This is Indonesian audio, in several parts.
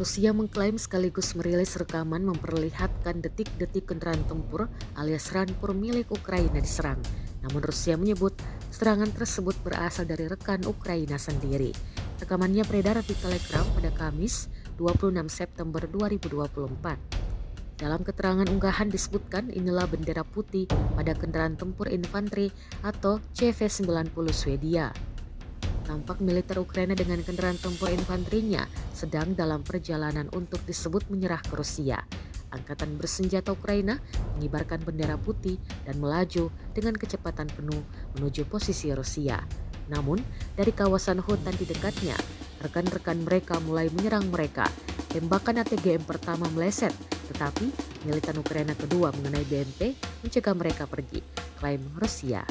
Rusia mengklaim sekaligus merilis rekaman memperlihatkan detik-detik kendaraan tempur alias rampur milik Ukraina diserang. Namun Rusia menyebut serangan tersebut berasal dari rekan Ukraina sendiri. Rekamannya beredar di Telegram pada Kamis 26 September 2024. Dalam keterangan unggahan disebutkan inilah bendera putih pada kendaraan tempur infanteri atau CV-90 Swedia. Tampak militer Ukraina dengan kendaraan tempur infanterinya sedang dalam perjalanan untuk disebut menyerah ke Rusia. Angkatan bersenjata Ukraina mengibarkan bendera putih dan melaju dengan kecepatan penuh menuju posisi Rusia. Namun, dari kawasan hutan di dekatnya, rekan-rekan mereka mulai menyerang mereka. Tembakan ATGM pertama meleset, tetapi militan Ukraina kedua mengenai BMP mencegah mereka pergi, klaim Rusia.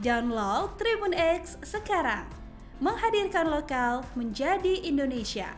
Download Tribun X sekarang, menghadirkan lokal menjadi Indonesia.